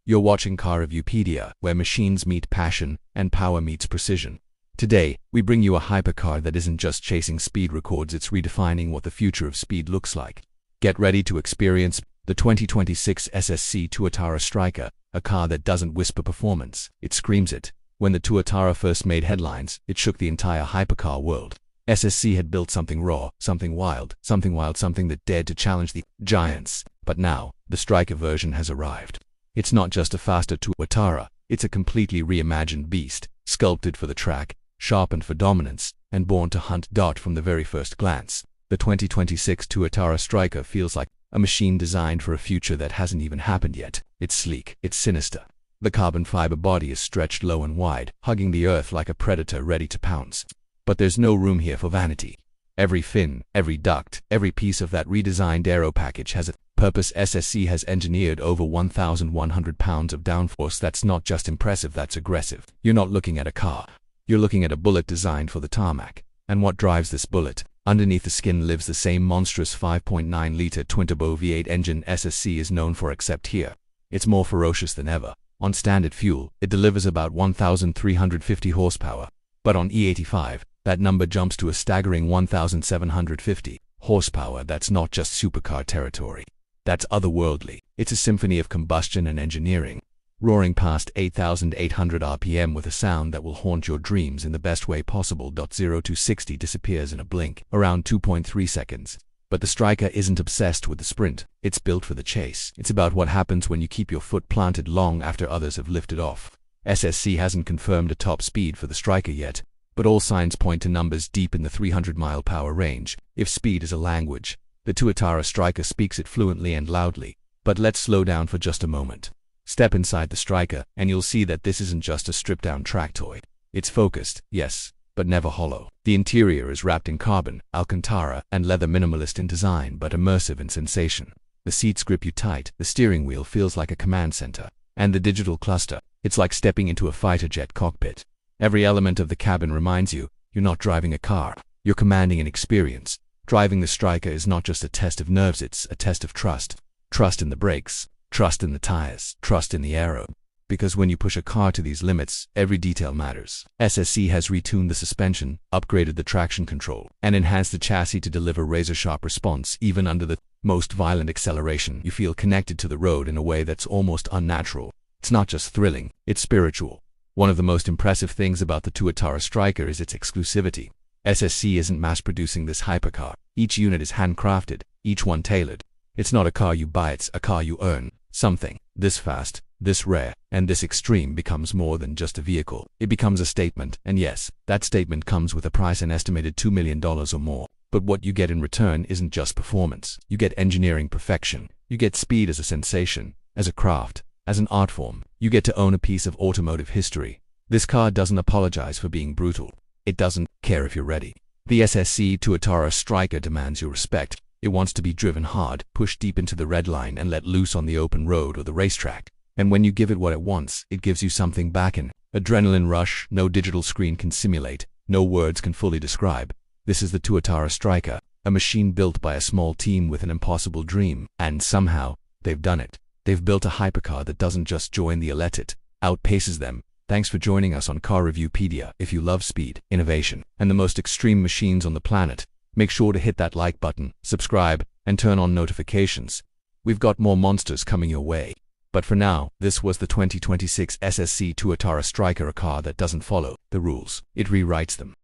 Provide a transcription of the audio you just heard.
You're watching Car Review Pedia, where machines meet passion and power meets precision. Today, we bring you a hypercar that isn't just chasing speed records, it's redefining what the future of speed looks like. Get ready to experience the 2026 SSC Tuatara Striker, a car that doesn't whisper performance, it screams it. When the Tuatara first made headlines, it shook the entire hypercar world. SSC had built something raw, something wild, something that dared to challenge the giants. But now, the Striker version has arrived. It's not just a faster Tuatara, it's a completely reimagined beast, sculpted for the track, sharpened for dominance, and born to hunt from the very first glance. The 2026 Tuatara Striker feels like a machine designed for a future that hasn't even happened yet. It's sleek, it's sinister. The carbon fiber body is stretched low and wide, hugging the earth like a predator ready to pounce. But there's no room here for vanity. Every fin, every duct, every piece of that redesigned aero package has a purpose. SSC has engineered over 1,100 pounds of downforce. That's not just impressive, that's aggressive. You're not looking at a car. You're looking at a bullet designed for the tarmac. And what drives this bullet? Underneath the skin lives the same monstrous 5.9-liter twin-turbo V8 engine SSC is known for, except here. It's more ferocious than ever. On standard fuel, it delivers about 1,350 horsepower. But on E85, that number jumps to a staggering 1,750 horsepower. That's not just supercar territory. That's otherworldly. It's a symphony of combustion and engineering, roaring past 8,800 RPM with a sound that will haunt your dreams in the best way possible. 0 to 60 disappears in a blink, around 2.3 seconds. But the Striker isn't obsessed with the sprint. It's built for the chase. It's about what happens when you keep your foot planted long after others have lifted off. SSC hasn't confirmed a top speed for the Striker yet, but all signs point to numbers deep in the 300-mile-per-hour range. If speed is a language, the Tuatara Striker speaks it fluently and loudly. But let's slow down for just a moment. Step inside the Striker, and you'll see that this isn't just a stripped-down track toy. It's focused, yes, but never hollow. The interior is wrapped in carbon, Alcantara, and leather, minimalist in design but immersive in sensation. The seats grip you tight, the steering wheel feels like a command center, and the digital cluster, it's like stepping into a fighter jet cockpit. Every element of the cabin reminds you, you're not driving a car, you're commanding an experience. Driving the Striker is not just a test of nerves, it's a test of trust. Trust in the brakes, trust in the tires, trust in the aero. Because when you push a car to these limits, every detail matters. SSC has retuned the suspension, upgraded the traction control, and enhanced the chassis to deliver razor-sharp response. Even under the most violent acceleration, you feel connected to the road in a way that's almost unnatural. It's not just thrilling, it's spiritual. One of the most impressive things about the Tuatara Striker is its exclusivity. SSC isn't mass-producing this hypercar. Each unit is handcrafted, each one tailored. It's not a car you buy, it's a car you earn. Something this fast, this rare, and this extreme becomes more than just a vehicle. It becomes a statement, and yes, that statement comes with a price, an estimated $2 million or more. But what you get in return isn't just performance. You get engineering perfection. You get speed as a sensation, as a craft, as an art form. You get to own a piece of automotive history. This car doesn't apologize for being brutal. It doesn't care if you're ready. The SSC Tuatara Striker demands your respect. It wants to be driven hard, pushed deep into the red line, and let loose on the open road or the racetrack. And when you give it what it wants, it gives you something back, an adrenaline rush no digital screen can simulate, no words can fully describe. This is the Tuatara Striker, a machine built by a small team with an impossible dream. And somehow, they've done it. They've built a hypercar that doesn't just join the elite, it outpaces them. Thanks for joining us on Car Review Pedia. If you love speed, innovation, and the most extreme machines on the planet, make sure to hit that like button, subscribe, and turn on notifications. We've got more monsters coming your way. But for now, this was the 2026 SSC Tuatara Striker, a car that doesn't follow the rules. It rewrites them.